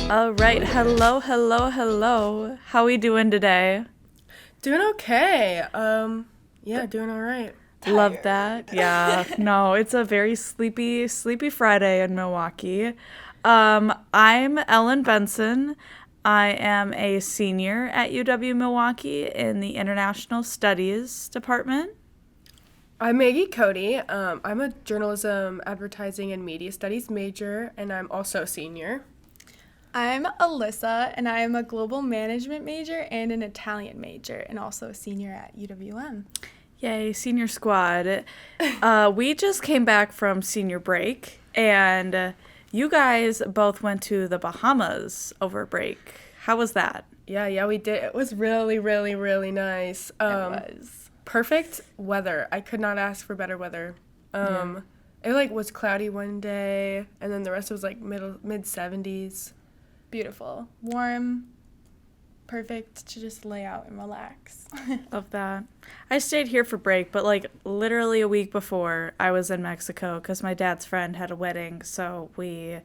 All right, hello. How we doing today? Doing okay. Yeah, doing all right. Love that. Tired. Yeah, no, it's a very sleepy Friday in Milwaukee. I'm Ellen Benson. I am a senior at UW-Milwaukee in the International Studies Department. I'm Maggie Cody. I'm a journalism, advertising, and media studies major, and I'm also a senior. I'm Alyssa, and I am a global management major and an Italian major, and also a senior at UWM. Yay, senior squad. We just came back from senior break, and you guys both went to the Bahamas over break. How was that? Yeah, we did. It was really nice. It was. Perfect weather. I could not ask for better weather. It was cloudy one day, and then the rest was like mid 70s. Beautiful. Warm. Perfect to just lay out and relax. Love that. I stayed here for break, but like literally a week before, I was in Mexico because my dad's friend had a wedding, so we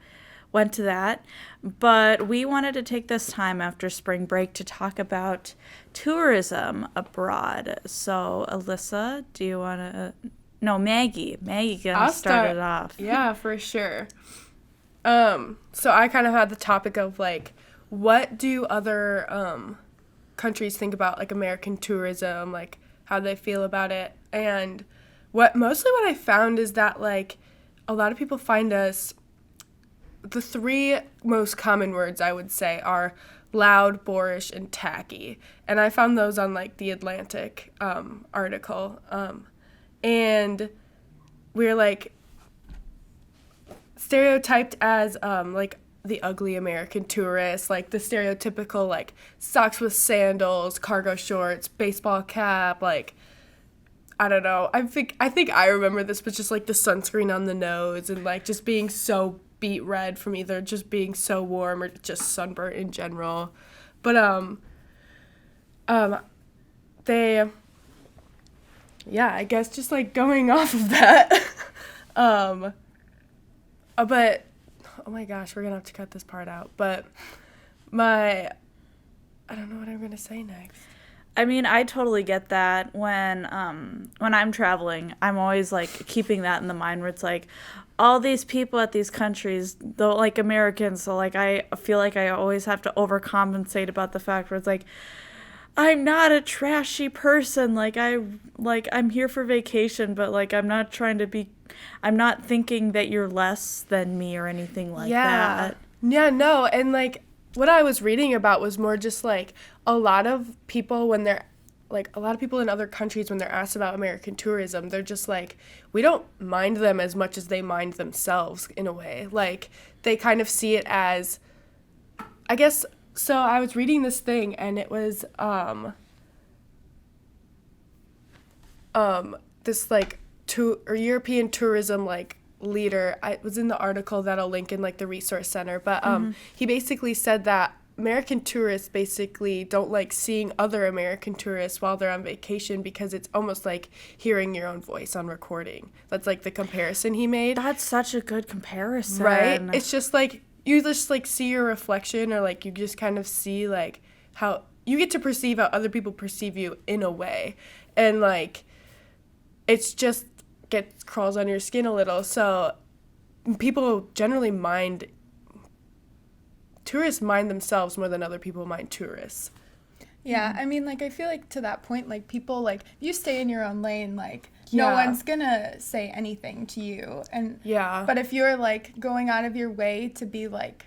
went to that. But we wanted to take this time after spring break to talk about tourism abroad. So, Alyssa, do you want to? No, Maggie. Maggie gonna start it off. Yeah, for sure. So I kind of had the topic of like, what do other countries think about like American tourism, like how they feel about it, and what I found is that like a lot of people find us, the three most common words I would say are loud, boorish, and tacky, and I found those on like the Atlantic article, and we're like stereotyped as like the ugly American tourist, like the stereotypical like socks with sandals, cargo shorts, baseball cap, like I don't know. I think I remember this, but just like the sunscreen on the nose and like just being so beet red from either just being so warm or just sunburnt in general. But they yeah, I guess just like going off of that. But oh my gosh, we're gonna have to cut this part out. But I don't know what I'm gonna say next. I mean, I totally get that when I'm traveling, I'm always like keeping that in the mind where it's like all these people at these countries don't like Americans, so like I feel like I always have to overcompensate about the fact where it's like I'm not a trashy person. I'm here for vacation, but like I'm not thinking that you're less than me or anything like that. Yeah, no, and like what I was reading about was more just like a lot of people in other countries when they're asked about American tourism, they're just like, we don't mind them as much as they mind themselves in a way. Like they kind of see it as, I guess. So I was reading this thing and it was this like European tourism like leader. I was in the article that I'll link in like the resource center, but he basically said that American tourists basically don't like seeing other American tourists while they're on vacation because it's almost like hearing your own voice on recording. That's like the comparison he made. That's such a good comparison. Right? It's just like you just like see your reflection, or like you just kind of see like how you get to perceive how other people perceive you in a way. And like it's just crawls on your skin a little. So people generally tourists mind themselves more than other people mind tourists. Yeah, I mean, like, I feel like to that point, like, people, like, you stay in your own lane, like, no one's gonna say anything to you. And Yeah. But if you're, like, going out of your way to be, like,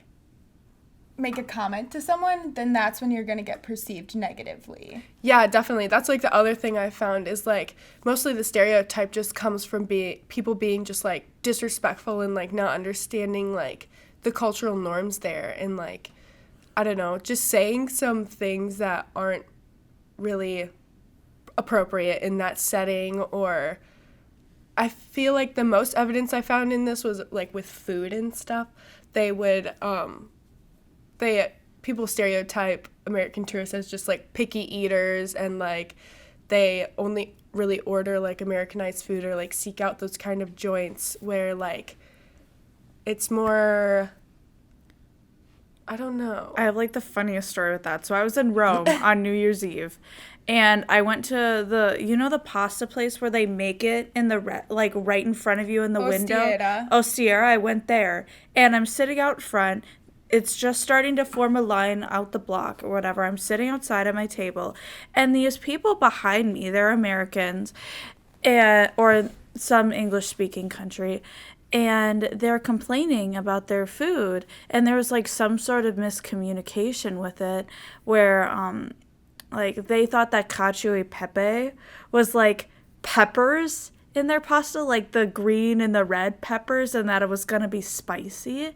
make a comment to someone, then that's when you're gonna get perceived negatively. Yeah, definitely. That's like the other thing I found is like mostly the stereotype just comes from people being just like disrespectful and like not understanding like the cultural norms there, and like I don't know, just saying some things that aren't really appropriate in that setting. Or I feel like the most evidence I found in this was like with food and stuff. People stereotype American tourists as just like picky eaters, and like they only really order like Americanized food or like seek out those kind of joints where like it's more I don't know. I have like the funniest story with that. So I was in Rome on New Year's Eve, and I went to the pasta place where they make it in the like right in front of you in the window. Ostiera. Ostiera. I went there, and I'm sitting out front. It's just starting to form a line out the block or whatever. I'm sitting outside at my table, and these people behind me, they're Americans, or some English speaking country, and they're complaining about their food, and there was like some sort of miscommunication with it where like they thought that cacio e pepe was like peppers in their pasta, like the green and the red peppers, and that it was gonna be spicy.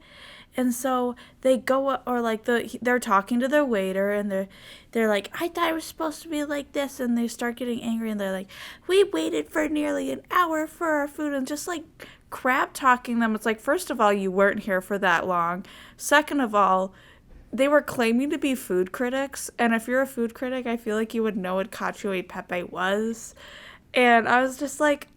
And so they go, or like they're talking to their waiter, and they're like, I thought it was supposed to be like this, and they start getting angry, and they're like, we waited for nearly an hour for our food, and just like crap talking them. It's like, first of all, you weren't here for that long. Second of all, they were claiming to be food critics, and if you're a food critic, I feel like you would know what cacio e pepe was. And I was just like,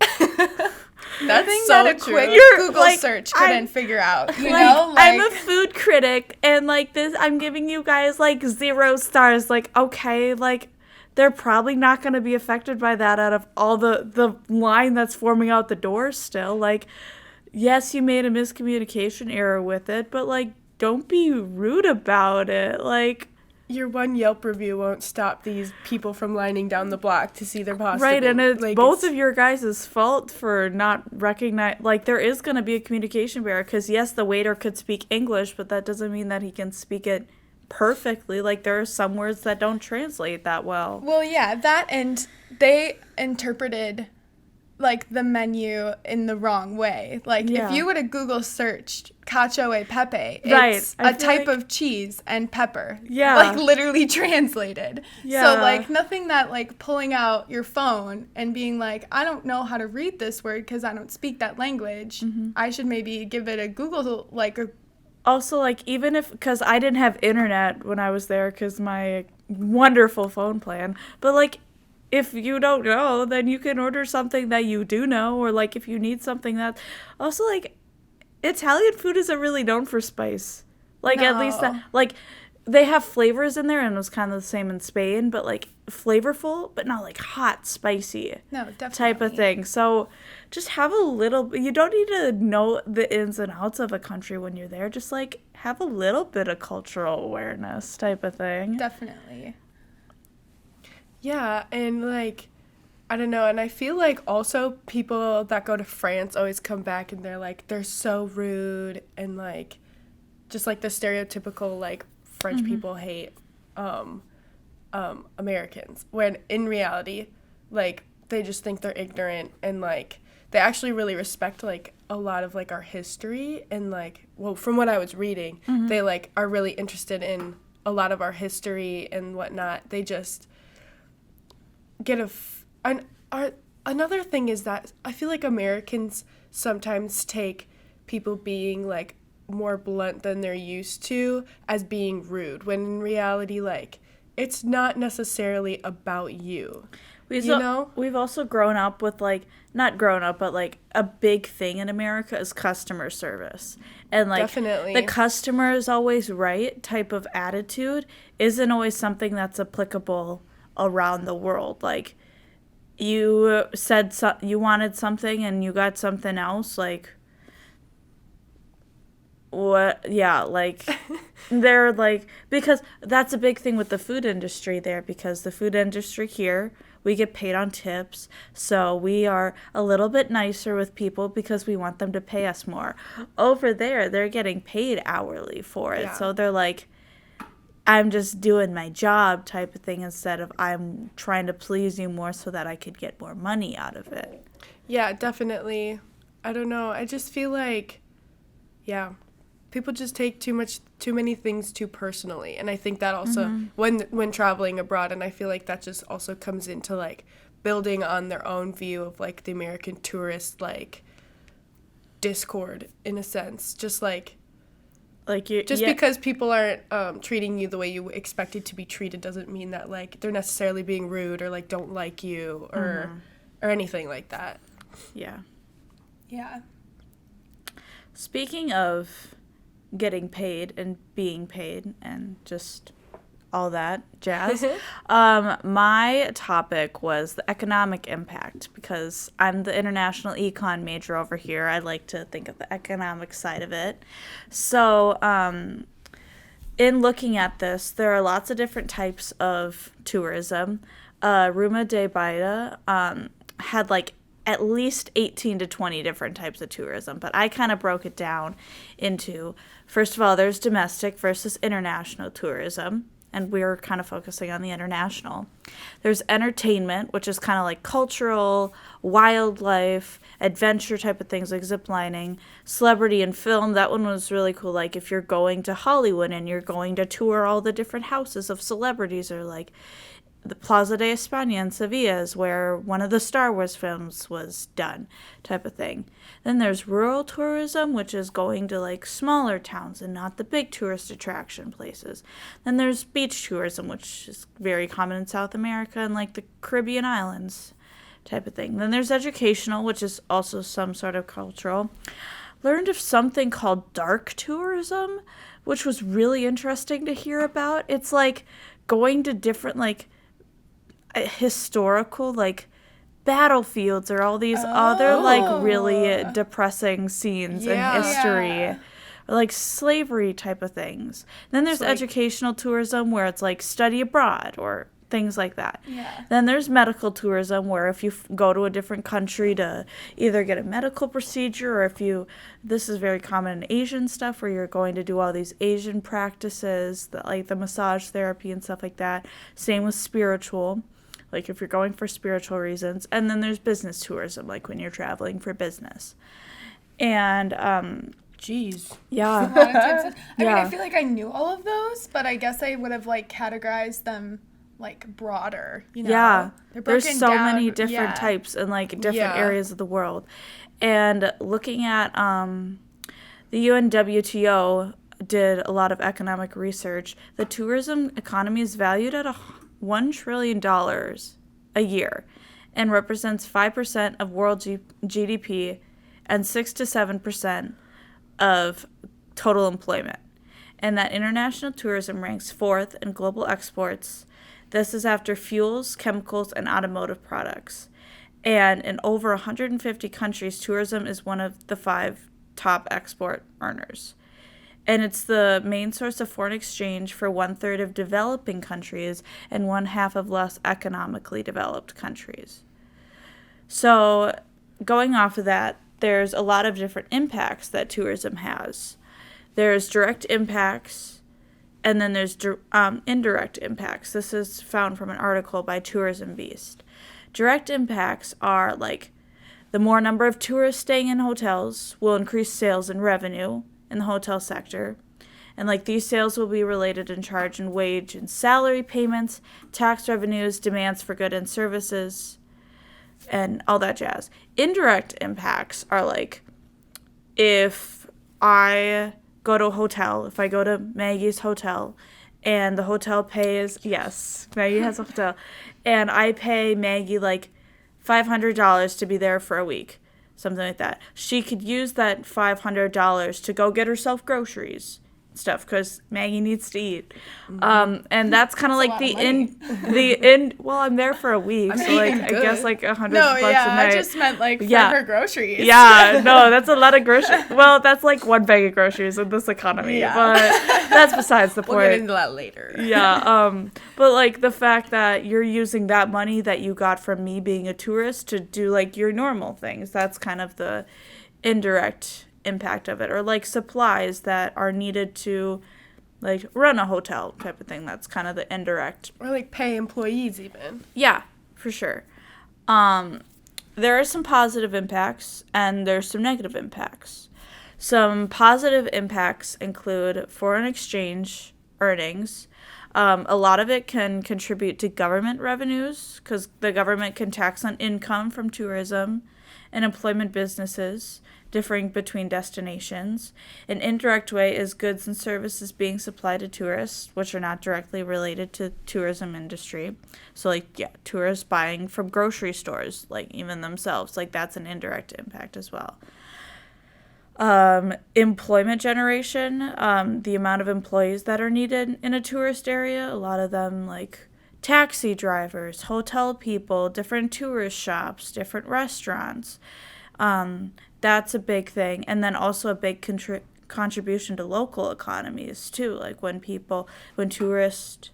That's that so a true. quick You're, Google like, search couldn't figure out. You like, know, I'm a food critic, and like this, I'm giving you guys like 0 stars. Like, okay, like they're probably not going to be affected by that out of all the line that's forming out the door still. Like, yes, you made a miscommunication error with it, but like, don't be rude about it. Like, Your one Yelp review won't stop these people from lining down the block to see their pasta. right, and it's like, both of your guys' fault for not recognize. Like, there is going to be a communication barrier, because yes, the waiter could speak English, but that doesn't mean that he can speak it perfectly. Like, there are some words that don't translate that well. Well, yeah, that, and they interpreted like the menu in the wrong way. Like, Yeah. if you would have Google searched cacio e pepe, Right. it's I a feel type like- of cheese and pepper. Yeah. Like, literally translated. Yeah. So, like, nothing that, like, pulling out your phone and being like, I don't know how to read this word because I don't speak that language. I should maybe give it a Google, like, a Also, like, even if, because I didn't have internet when I was there, because my wonderful phone plan, but like, if you don't know, then you can order something that you do know, or like if you need something that, also like, Italian food isn't really known for spice. Like, at least No. that, like, they have flavors in there, and it was kind of the same in Spain, but like flavorful, but not like hot, spicy no, definitely. type of thing. So just have a little, you don't need to know the ins and outs of a country when you're there. Just like have a little bit of cultural awareness type of thing. Definitely. Yeah, and like, I don't know, and I feel like also people that go to France always come back and they're like, they're so rude, and like, just like the stereotypical like French people hate Americans, when in reality, like, they just think they're ignorant, and like they actually really respect like a lot of like our history, and like, well, from what I was reading, they like are really interested in a lot of our history and whatnot. They just get another thing is that I feel like Americans sometimes take people being like more blunt than they're used to as being rude, when in reality, like, it's not necessarily about you. We've also grown up with like, not grown up, but like a big thing in America is customer service. And like, Definitely. the customer is always right type of attitude isn't always something that's applicable around the world. Like, you said you wanted something and you got something else, like, what? Yeah, like, they're like, because that's a big thing with the food industry there, because the food industry here, we get paid on tips, so we are a little bit nicer with people because we want them to pay us more. Over there, they're getting paid hourly for it, Yeah. so they're like, I'm just doing my job type of thing, instead of I'm trying to please you more so that I could get more money out of it. Yeah, definitely. I don't know. I just feel like, yeah, people just take too many things too personally, and I think that also when traveling abroad, and I feel like that just also comes into like building on their own view of like the American tourist like discord in a sense, just like. Like, you Just because people aren't treating you the way you expected to be treated doesn't mean that like they're necessarily being rude or like don't like you or anything like that. Yeah. Yeah. Speaking of getting paid and being paid and just all that jazz. My topic was the economic impact, because I'm the international econ major over here. I like to think of the economic side of it. So, in looking at this, there are lots of different types of tourism. Ruma de Baida had like at least 18 to 20 different types of tourism, but I kind of broke it down into, first of all, there's domestic versus international tourism, and we're kind of focusing on the international. There's entertainment, which is kind of like cultural, wildlife, adventure type of things like ziplining. Celebrity and film, that one was really cool. Like if you're going to Hollywood and you're going to tour all the different houses of celebrities, or like the Plaza de España in Sevilla is where one of the Star Wars films was done, type of thing. Then there's rural tourism, which is going to like smaller towns and not the big tourist attraction places. Then there's beach tourism, which is very common in South America and like the Caribbean islands, type of thing. Then there's educational, which is also some sort of cultural. Learned of something called dark tourism, which was really interesting to hear about. It's like going to different like historical like battlefields or all these other like really depressing scenes in history, or like slavery type of things. Then there's educational tourism, where it's like study abroad or things like that. Then there's medical tourism, where if you go to a different country to either get a medical procedure, or if you, this is very common in Asian stuff, where you're going to do all these Asian practices, like the massage therapy and stuff like that. Same with spiritual, like if you're going for spiritual reasons. And then there's business tourism, like when you're traveling for business. And Jeez. I mean, I feel like I knew all of those, but I guess I would have like categorized them like broader, you know? There's so many different types in like different areas of the world. And looking at the UNWTO did a lot of economic research. The tourism economy is valued at $1 trillion a year and represents 5% of world GDP and 6 to 7% of total employment. And that international tourism ranks fourth in global exports. This is after fuels, chemicals, and automotive products. And in over 150 countries, tourism is one of the 5 top export earners. And it's the main source of foreign exchange for 1/3 of developing countries and 1/2 of less economically developed countries. So going off of that, there's a lot of different impacts that tourism has. There's direct impacts, and then there's indirect impacts. This is found from an article by Tourism Beast. Direct impacts are like the more number of tourists staying in hotels will increase sales and revenue in the hotel sector. And like these sales will be related in charge and wage and salary payments, tax revenues, demands for goods and services, and all that jazz. Indirect impacts are like if I go to a hotel, if I go to Maggie's hotel and the hotel pays, yes, Maggie has a hotel, and I pay Maggie like $500 to be there for a week, something like that. She could use that $500 to go get herself groceries stuff because Maggie needs to eat. And that's kind of like well, I'm there for a week, so like I guess like $100 a night. I just meant like for her groceries. Yeah, no, that's a lot of groceries. Well, that's like one bag of groceries in this economy, but that's besides the point. We'll get into that later. But like the fact that you're using that money that you got from me being a tourist to do like your normal things, that's kind of the indirect impact of it. Or like supplies that are needed to like run a hotel type of thing, that's kind of the indirect. Or like pay employees even. Yeah, for sure. There are some positive impacts and there's some negative impacts. Some positive impacts include foreign exchange earnings. A lot of it can contribute to government revenues because the government can tax on income from tourism and employment businesses differing between destinations. An indirect way is goods and services being supplied to tourists, which are not directly related to tourism industry. So like, tourists buying from grocery stores, like even themselves, like that's an indirect impact as well. Employment generation, the amount of employees that are needed in a tourist area. A lot of them, like taxi drivers, hotel people, different tourist shops, different restaurants. That's a big thing. And then also a big contribution to local economies, too. Like when tourists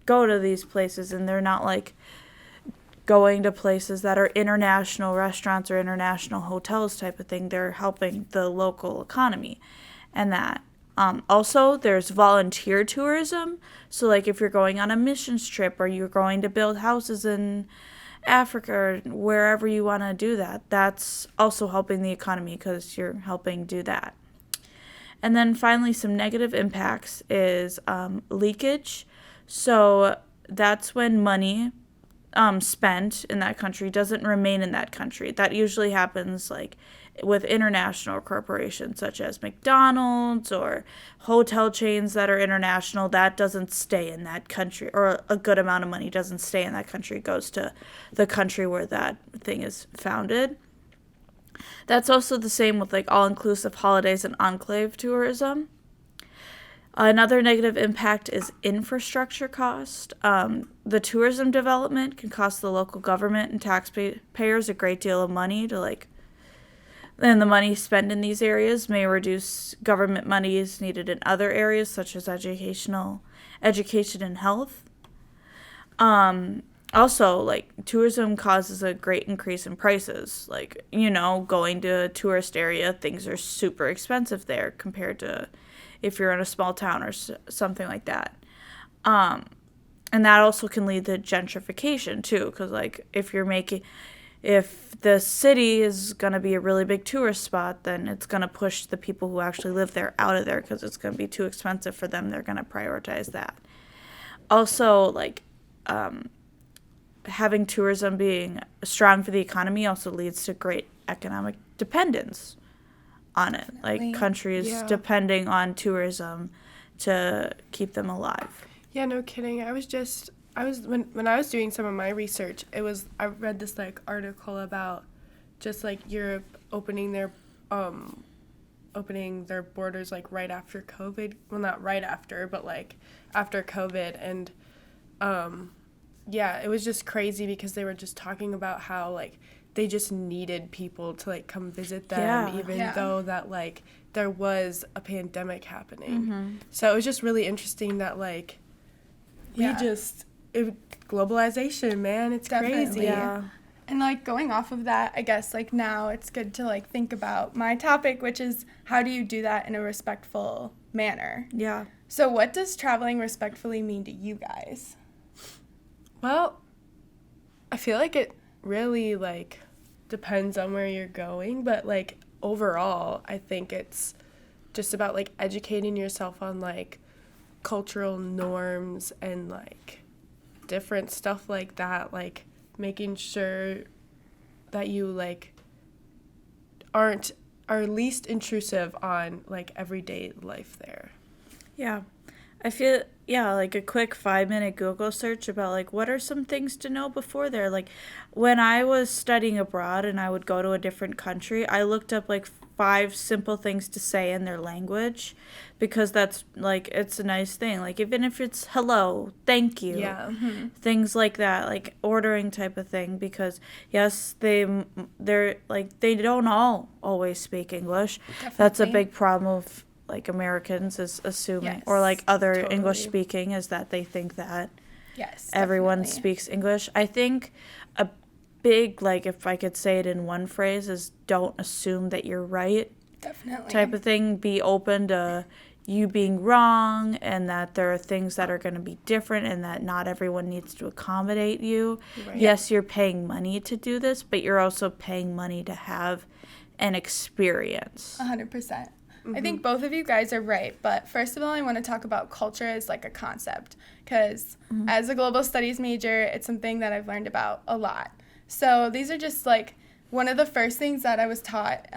go to these places and they're not like going to places that are international restaurants or international hotels type of thing, they're helping the local economy and that. Also, there's volunteer tourism. So, like, if you're going on a missions trip or you're going to build houses in Africa or wherever you want to do that, that's also helping the economy because you're helping do that. And then finally, some negative impacts is leakage. So, that's when money spent in that country doesn't remain in that country. That usually happens like with international corporations such as McDonald's or hotel chains that are international. That doesn't stay in that country, or a good amount of money doesn't stay in that country. It goes to the country where that thing is founded. That's also the same with like all-inclusive holidays and enclave tourism. Another negative impact is infrastructure cost. The tourism development can cost the local government and taxpayers a great deal of money and the money spent in these areas may reduce government monies needed in other areas such as education and health. Also, like, tourism causes a great increase in prices. Like, going to a tourist area, things are super expensive there compared to if you're in a small town or something like that. And that also can lead to gentrification, too, because, like, if the city is going to be a really big tourist spot, then it's going to push the people who actually live there out of there because it's going to be too expensive for them. They're going to prioritize that. Also, like, having tourism being strong for the economy also leads to great economic dependence on it. Like countries depending on tourism to keep them alive. Yeah, no kidding. I was when I was doing some of my research, I read this like article about just like Europe opening their borders like right after COVID. Well, not right after, but like after COVID, and it was just crazy because they were just talking about how like they just needed people to like come visit them, even though that like there was a pandemic happening. Mm-hmm. So it was just really interesting that like globalization, man, it's Definitely. crazy. Yeah. And like going off of that, I guess like now it's good to like think about my topic, which is how do you do that in a respectful manner? Yeah. So what does traveling respectfully mean to you guys? Well, I feel like it really like depends on where you're going, but like overall I think it's just about like educating yourself on like cultural norms and like different stuff like that, like making sure that you like are least intrusive on like everyday life there. Yeah. I feel, like a quick 5-minute Google search about, like, what are some things to know before there? Like, when I was studying abroad and I would go to a different country, I looked up, like, 5 simple things to say in their language because that's, like, it's a nice thing. Like, even if it's hello, thank you, things like that, like, ordering type of thing because, yes, they're, like, they don't all always speak English. Definitely. That's a big problem of like Americans is assuming, or like other totally. English speaking, is that they think that everyone speaks English. I think a big, like if I could say it in one phrase, is don't assume that you're right. Definitely. Type of thing. Be open to you being wrong and that there are things that are going to be different and that not everyone needs to accommodate you. Right. Yes, you're paying money to do this, but you're also paying money to have an experience. 100%. Mm-hmm. I think both of you guys are right, but first of all, I want to talk about culture as like a concept because as a global studies major, it's something that I've learned about a lot. So these are just like one of the first things that I was taught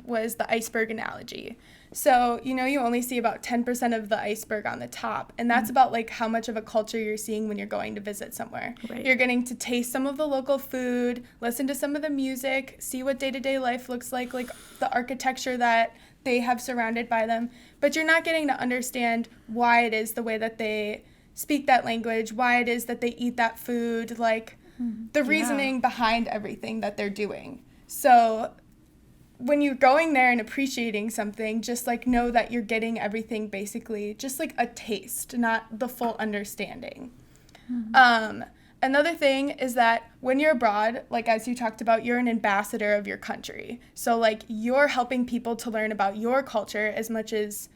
was the iceberg analogy. So, you know, you only see about 10% of the iceberg on the top. And that's about like how much of a culture you're seeing when you're going to visit somewhere. Right. You're getting to taste some of the local food, listen to some of the music, see what day-to-day life looks like the architecture that they have surrounded by them. But you're not getting to understand why it is the way that they speak that language, why it is that they eat that food, like the reasoning behind everything that they're doing. So when you're going there and appreciating something, just like know that you're getting everything basically just like a taste, not the full understanding. Another thing is that when you're abroad, like as you talked about, you're an ambassador of your country. So like you're helping people to learn about your culture as much as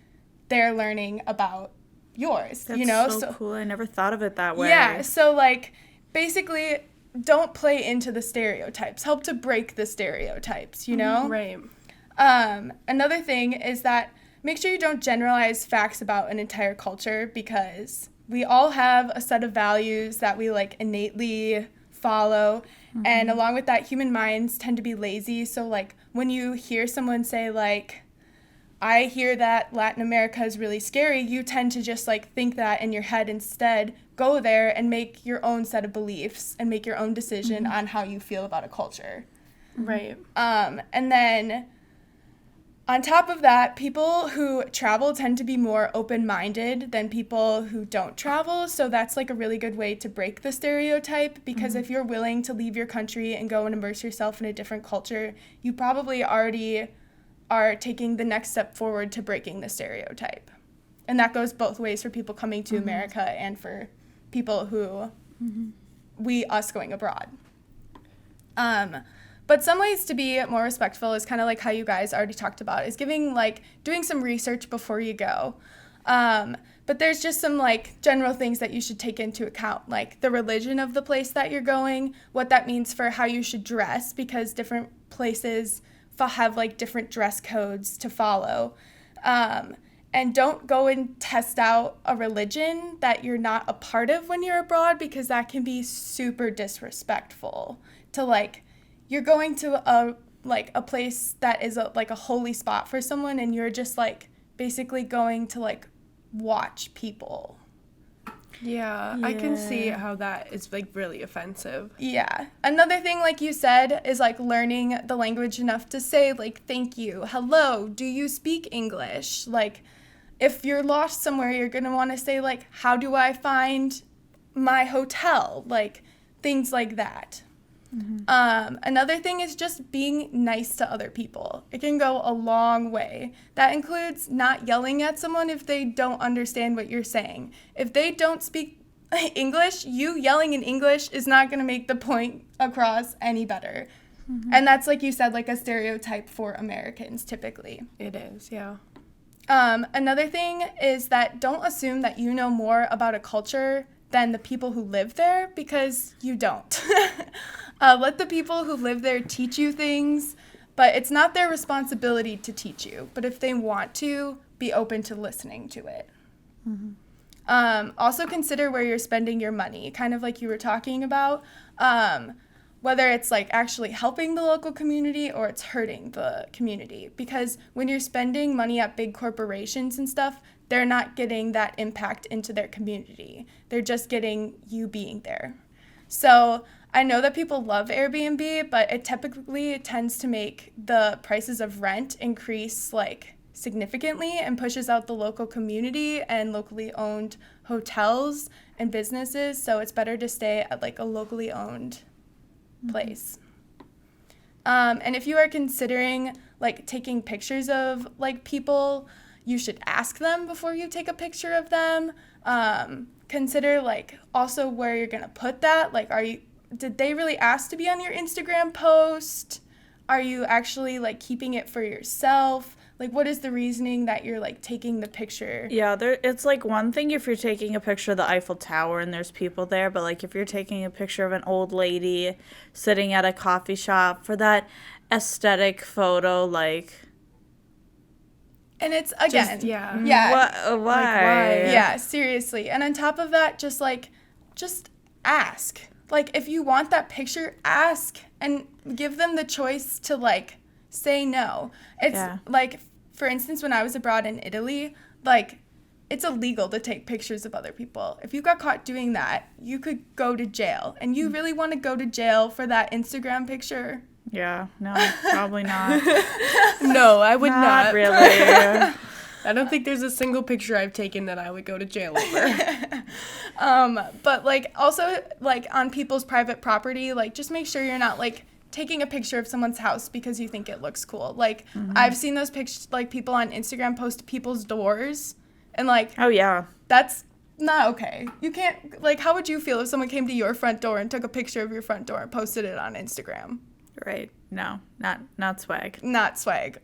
they're learning about yours. That's you know, so cool. I never thought of it that way. Yeah, so like basically don't play into the stereotypes. Help to break the stereotypes, you know? Right. Another thing is that make sure you don't generalize facts about an entire culture, because we all have a set of values that we like innately follow. And along with that, human minds tend to be lazy. So like when you hear someone say like, I hear that Latin America is really scary, you tend to just like think that in your head instead. Go there and make your own set of beliefs and make your own decision on how you feel about a culture. Right. And then on top of that, people who travel tend to be more open-minded than people who don't travel. So that's like a really good way to break the stereotype, because if you're willing to leave your country and go and immerse yourself in a different culture, you probably already are taking the next step forward to breaking the stereotype. And that goes both ways for people coming to America and for people who us going abroad. But some ways to be more respectful is kind of like how you guys already talked about, is doing some research before you go. But there's just some like general things that you should take into account, like the religion of the place that you're going, what that means for how you should dress, because different places have like different dress codes to follow. And don't go and test out a religion that you're not a part of when you're abroad, because that can be super disrespectful to like, you're going to a place that is a holy spot for someone, and you're just like basically going to like watch people. Yeah, I can see how that is like really offensive. Yeah. Another thing, like you said, is like learning the language enough to say like thank you, hello, do you speak English? Like if you're lost somewhere, you're going to want to say like, how do I find my hotel? Like things like that. Another thing is just being nice to other people. It can go a long way. That includes not yelling at someone if they don't understand what you're saying. If they don't speak English, you yelling in English is not going to make the point across any better. And that's, like you said, like a stereotype for Americans typically. It is, yeah. Another thing is that don't assume that you know more about a culture than the people who live there, because you don't. Let the people who live there teach you things, but it's not their responsibility to teach you. But if they want to, be open to listening to it. Also consider where you're spending your money, kind of like you were talking about, whether it's like actually helping the local community or it's hurting the community. Because when you're spending money at big corporations and stuff, they're not getting that impact into their community. They're just getting you being there. So I know that people love Airbnb, but it typically tends to make the prices of rent increase like significantly and pushes out the local community and locally owned hotels and businesses. So it's better to stay at like a locally owned place. And if you are considering like taking pictures of like people, you should ask them before you take a picture of them. Consider like also where you're gonna put that. Like, did they really ask to be on your Instagram post? Are you actually like keeping it for yourself? Like, what is the reasoning that you're like taking the picture? Yeah, it's like one thing if you're taking a picture of the Eiffel Tower and there's people there, but like if you're taking a picture of an old lady sitting at a coffee shop for that aesthetic photo, like. And it's, again, Just, yeah. Yeah. Why? Like, why? Yeah, seriously. And on top of that, just ask. Like, if you want that picture, ask and give them the choice to, like, say no. It's, like, for instance, when I was abroad in Italy, like, it's illegal to take pictures of other people. If you got caught doing that, you could go to jail. And you really want to go to jail for that Instagram picture? Yeah, no, probably not. No, I would not. Not really. I don't think there's a single picture I've taken that I would go to jail over. But, like, also, like, on people's private property, like, just make sure you're not, like, taking a picture of someone's house because you think it looks cool. Like, I've seen those pictures, like, people on Instagram post people's doors, and, like, Oh, yeah. that's not okay. You can't, like, how would you feel if someone came to your front door and took a picture of your front door and posted it on Instagram? Right. No, not swag. Not swag.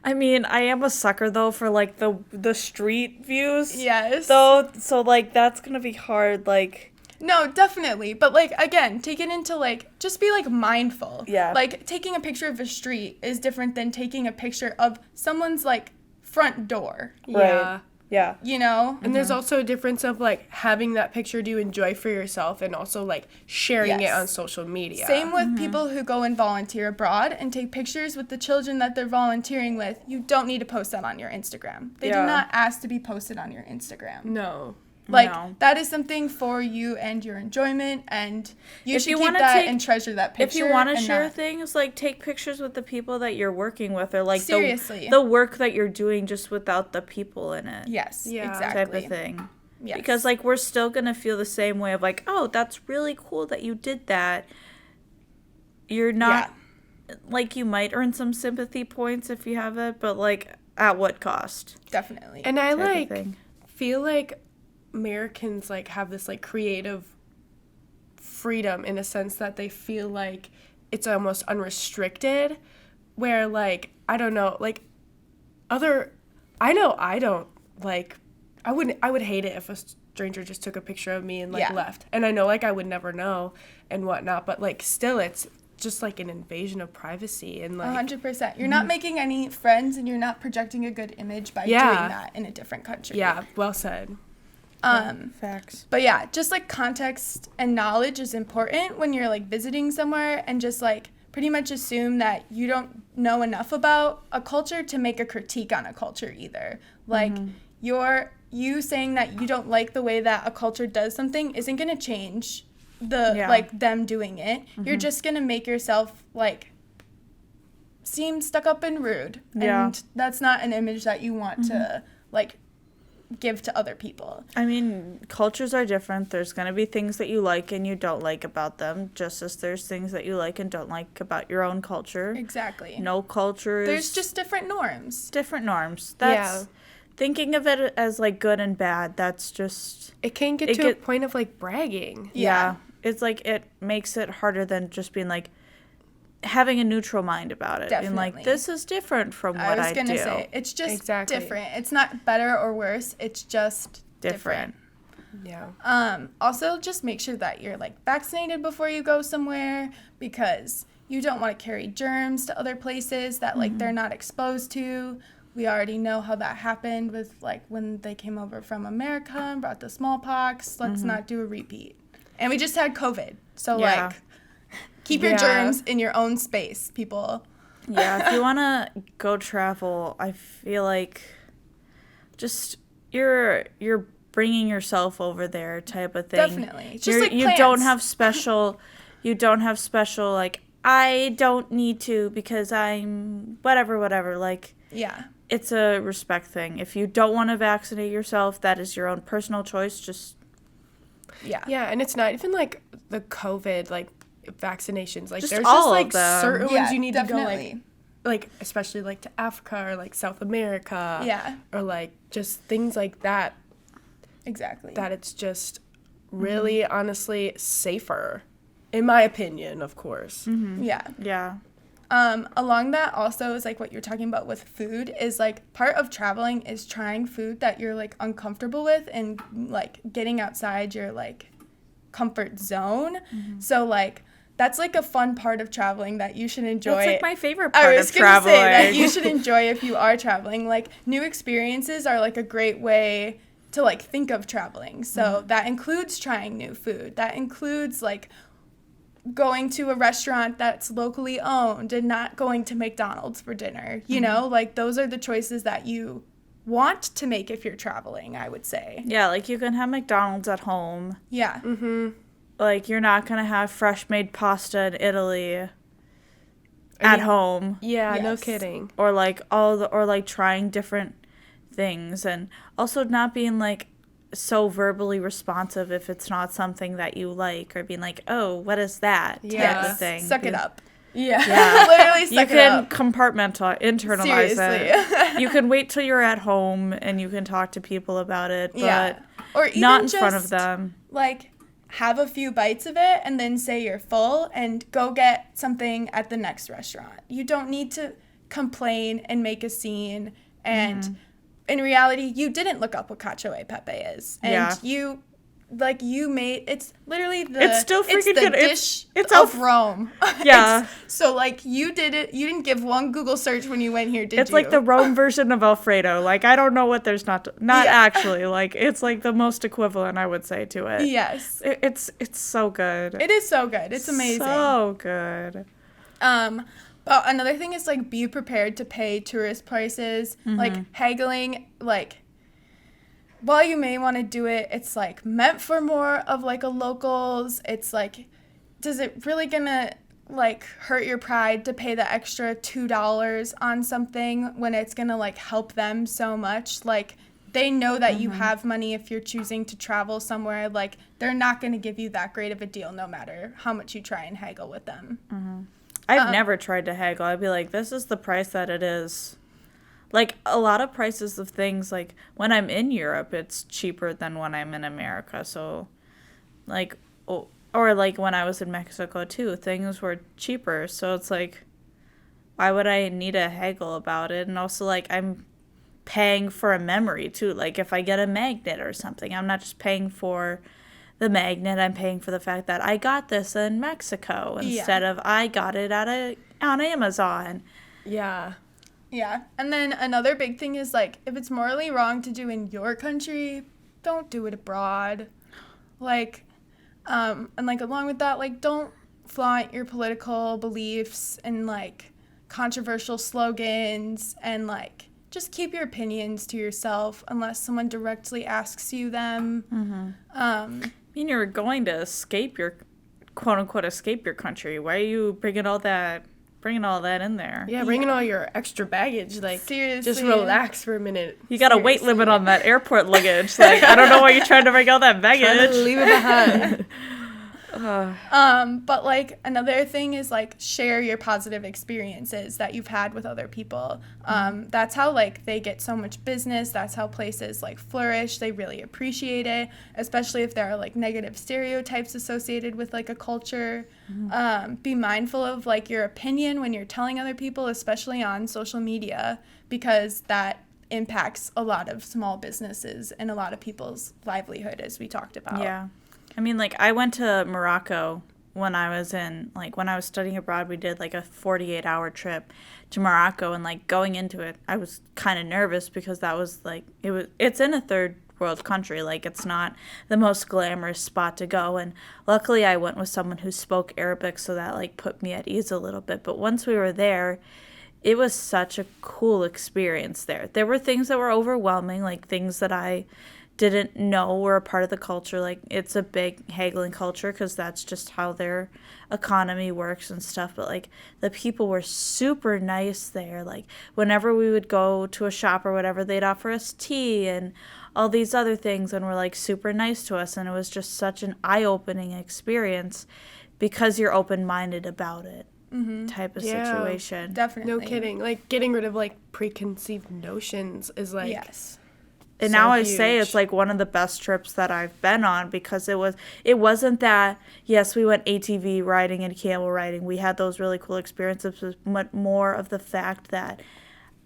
I mean, I am a sucker, though, for, like, the street views. Yes. So, like, that's gonna be hard, like... No, definitely. But, like, again, take it into, like, just be, like, mindful. Yeah. Like, taking a picture of a street is different than taking a picture of someone's, like, front door. Yeah. Yeah. You know? And there's also a difference of, like, having that picture to enjoy for yourself and also, like, sharing it on social media. Same with people who go and volunteer abroad and take pictures with the children that they're volunteering with. You don't need to post that on your Instagram. They do not ask to be posted on your Instagram. No. Like, that is something for you and your enjoyment, and you should keep that and treasure that picture. If you want to share things, like, take pictures with the people that you're working with, or, like, seriously, the work that you're doing just without the people in it. Yes, exactly. Type of thing. Yes. Because, like, we're still going to feel the same way of, like, oh, that's really cool that you did that. You're not, like, you might earn some sympathy points if you have it, but, like, at what cost? Definitely. And I, like, feel like Americans, like, have this, like, creative freedom in a sense that they feel like it's almost unrestricted, where, like, I don't know, like, I would hate it if a stranger just took a picture of me and, like, left. And I know, like, I would never know and whatnot, but, like, still it's just, like, an invasion of privacy and, like... 100%. You're not making any friends, and you're not projecting a good image by doing that in a different country. Yeah, well said. Facts. But yeah, just, like, context and knowledge is important when you're, like, visiting somewhere, and just, like, pretty much assume that you don't know enough about a culture to make a critique on a culture either. Like, you saying that you don't like the way that a culture does something isn't going to change like, them doing it. You're just going to make yourself, like, seem stuck up and rude. And that's not an image that you want to, like, give to other people. I mean, cultures are different. There's going to be things that you like and you don't like about them, just as there's things that you like and don't like about your own culture. Exactly. No culture is... There's just different norms. Different norms. That's... Thinking of it as, like, good and bad, that's just... It can get to a point of, like, bragging. Yeah. It's, like, it makes it harder than just being, like, having a neutral mind about it. Definitely. And, like, this is different from what I do. I was going to say, it's just different. It's not better or worse. It's just different. Yeah. Also, just make sure that you're, like, vaccinated before you go somewhere, because you don't want to carry germs to other places that, like, they're not exposed to. We already know how that happened with, like, when they came over from America and brought the smallpox. Let's not do a repeat. And we just had COVID. So, like, keep your germs in your own space, people. Yeah, if you want to go travel, I feel like just you're bringing yourself over there type of thing. Definitely. Just like you don't have special, like, I don't need to because I'm whatever. Like, it's a respect thing. If you don't want to vaccinate yourself, that is your own personal choice. Just yeah, and it's not even like the COVID like vaccinations. Like, just there's all just like certain ones you need to go like especially like to Africa or like South America. Or like just things like that. Exactly. That it's just really honestly safer, in my opinion, of course. Yeah. Along that also is like what you're talking about with food is like part of traveling is trying food that you're like uncomfortable with and like getting outside your like comfort zone. So like that's like a fun part of traveling that you should enjoy. That's like my favorite part of traveling. I was going to say that you should enjoy if you are traveling. Like new experiences are like a great way to like think of traveling. So that includes trying new food. That includes like going to a restaurant that's locally owned and not going to McDonald's for dinner. You know, like those are the choices that you want to make if you're traveling, I would say. Yeah, like you can have McDonald's at home. Yeah. Like you're not going to have fresh made pasta in Italy at home. Yeah, no Yes. kidding. Or like or like trying different things, and also not being like so verbally responsive if it's not something that you like, or being like, oh, what is that type Yeah. of thing. Suck it up. Yeah. Literally You suck it can up. internalize Seriously. it. You can wait till you're at home and you can talk to people about it, but Yeah. Or even not in just, front of them. like, have a few bites of it and then say you're full and go get something at the next restaurant. You don't need to complain and make a scene. And in reality, you didn't look up what cacio e pepe is. And you made, it's literally It's still freaking the good. dish It's of Alf- Rome. Yeah. So, like, you didn't give one Google search when you went here, did you? It's like the Rome version of Alfredo. Like, I don't know what there's not Yeah. actually. Like, it's like the most equivalent, I would say, to it. Yes. It's so good. It is so good. It's amazing. So good. But another thing is, like, be prepared to pay tourist prices. Like, haggling, like, while you may want to do it, it's, like, meant for more of, like, a locals. It's, like, does it really gonna, like, hurt your pride to pay the extra $2 on something when it's gonna, like, help them so much? Like, they know that you have money if you're choosing to travel somewhere. Like, they're not gonna give you that great of a deal no matter how much you try and haggle with them. I've never tried to haggle. I'd be like, this is the price that it is. Like, a lot of prices of things, like, when I'm in Europe, it's cheaper than when I'm in America. So, like, or like when I was in Mexico, too, things were cheaper. So it's like, why would I need a haggle about it? And also, like, I'm paying for a memory, too. Like, if I get a magnet or something, I'm not just paying for the magnet, I'm paying for the fact that I got this in Mexico instead of I got it on Amazon. Yeah. Yeah. And then another big thing is, like, if it's morally wrong to do in your country, don't do it abroad. Like, and, like, along with that, like, don't flaunt your political beliefs and, like, controversial slogans, and, like, just keep your opinions to yourself unless someone directly asks you them. I mean, you're going to escape your, quote unquote, escape your country. Why are you bringing all that in there? Yeah, bringing all your extra baggage. Like, Seriously. just relax for a minute. You got a weight limit on that airport luggage. Like, I don't know why you're trying to bring all that Trying to baggage. leave it behind. But, like, another thing is, like, share your positive experiences that you've had with other people. That's how, like, they get so much business. That's how places, like, flourish. They really appreciate it, especially if there are, like, negative stereotypes associated with, like, a culture. Be mindful of, like, your opinion when you're telling other people, especially on social media, because that impacts a lot of small businesses and a lot of people's livelihood, as we talked about. Yeah. I mean, like, I went to Morocco when I was studying abroad. We did, like, a 48-hour trip to Morocco, and, like, going into it, I was kind of nervous because that was, like, it's in a third world country. Like, it's not the most glamorous spot to go, and luckily I went with someone who spoke Arabic, so that, like, put me at ease a little bit. But once we were there, it was such a cool experience there. There were things that were overwhelming, like things that I didn't know were a part of the culture. Like, it's a big haggling culture because that's just how their economy works and stuff. But, like, the people were super nice there. Like, whenever we would go to a shop or whatever, they'd offer us tea and all these other things and were, like, super nice to us. And it was just such an eye-opening experience because you're open-minded about it. Type of situation. Definitely. No kidding. Like, getting rid of, like, preconceived notions is, like... Yes. And so now I say huge. it's like one of the best trips that I've been on because it wasn't that, yes, we went ATV riding and camel riding. We had those really cool experiences, but more of the fact that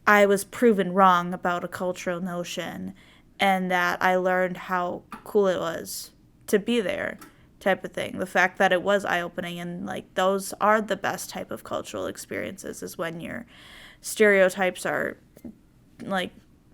I was proven wrong about a cultural notion and that I learned how cool it was to be there type of thing. The fact that it was eye-opening, and, like, those are the best type of cultural experiences, is when your stereotypes are, like,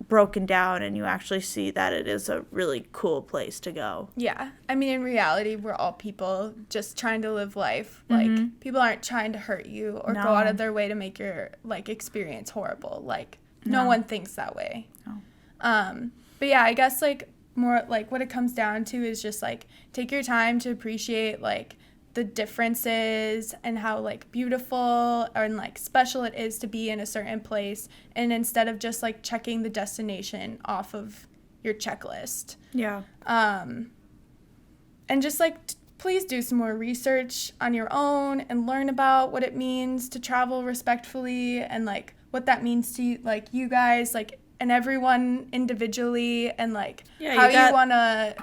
broken down and you actually see that it is a really cool place to go. Yeah. I mean, in reality, we're all people just trying to live life. Like, people aren't trying to hurt you or go out of their way to make your, like, experience horrible. Like, no one thinks that way. No. But yeah, I guess, like, more, like, what it comes down to is just, like, take your time to appreciate, like, the differences and how, like, beautiful and, like, special it is to be in a certain place, and instead of just, like, checking the destination off of your checklist. Yeah. And just, like, please do some more research on your own and learn about what it means to travel respectfully and, like, what that means to you, like, you guys, like, and everyone individually, and, like, how you want to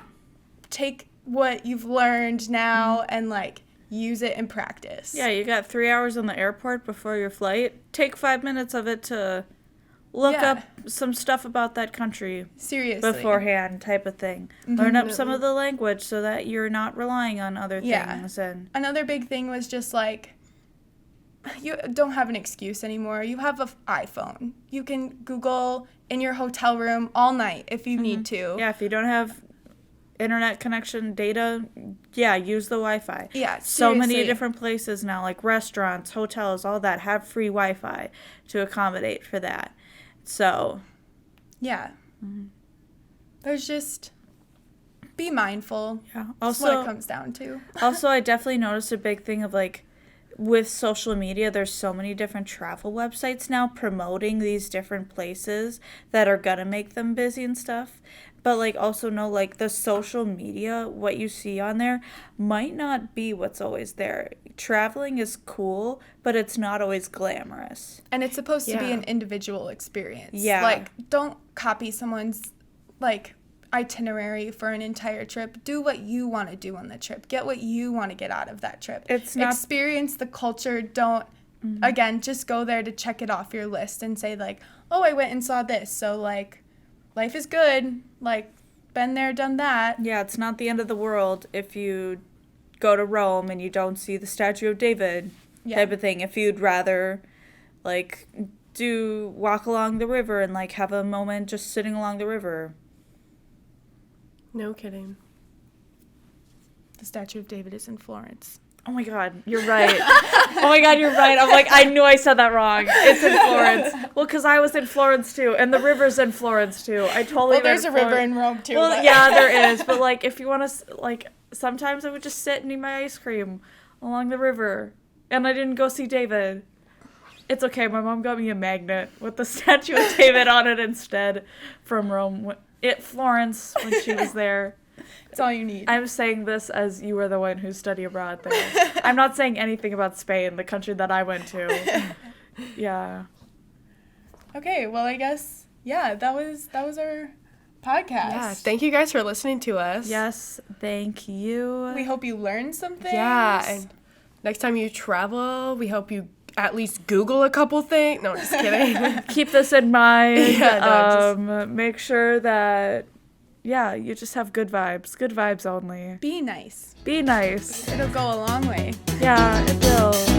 take what you've learned now and, like, use it in practice. Yeah, you got 3 hours on the airport before your flight. Take 5 minutes of it to look up some stuff about that country. Seriously. Beforehand type of thing. Learn up some of the language so that you're not relying on other things. And another big thing was just, like, you don't have an excuse anymore. You have an iPhone. You can Google in your hotel room all night if you need to. Yeah, if you don't have internet connection data, use the Wi-Fi. Yeah, so many different places now, like restaurants, hotels, all that have free Wi-Fi to accommodate for that. So yeah, there's just be mindful. Yeah, that's also what it comes down to. Also, I definitely noticed a big thing of, like, with social media, there's so many different travel websites now promoting these different places that are gonna make them busy and stuff. But, like, also know, like, the social media, what you see on there might not be what's always there. Traveling is cool, but it's not always glamorous. And it's supposed to be an individual experience. Yeah. Like, don't copy someone's, like, itinerary for an entire trip. Do what you want to do on the trip. Get what you want to get out of that trip. It's not... Experience the culture. Don't, again, just go there to check it off your list and say, like, oh, I went and saw this. So, like, life is good. Like, been there, done that. Yeah, it's not the end of the world if you go to Rome and you don't see the Statue of David type of thing. If you'd rather, like, walk along the river and, like, have a moment just sitting along the river. No kidding. The Statue of David is in Florence. Oh my God, you're right. Oh my God, you're right. I'm like, I knew I said that wrong. It's in Florence. Well, because I was in Florence too, and the river's in Florence too. I totally. Well, there's a river in Rome too. Well, yeah, there is. But, like, if you want to, like, sometimes I would just sit and eat my ice cream along the river, and I didn't go see David. It's okay. My mom got me a magnet with the Statue of David on it instead from Rome. Florence when she was there. That's all you need. I'm saying this as you were the one who studied abroad there. I'm not saying anything about Spain, the country that I went to. Yeah. Okay, well, I guess, that was our podcast. Yeah, thank you guys for listening to us. Yes, thank you. We hope you learned some things. Yeah, and next time you travel, we hope you at least Google a couple things. No, just kidding. Keep this in mind. Make sure that, you just have good vibes. Good vibes only. Be nice. Be nice. It'll go a long way. Yeah, it will.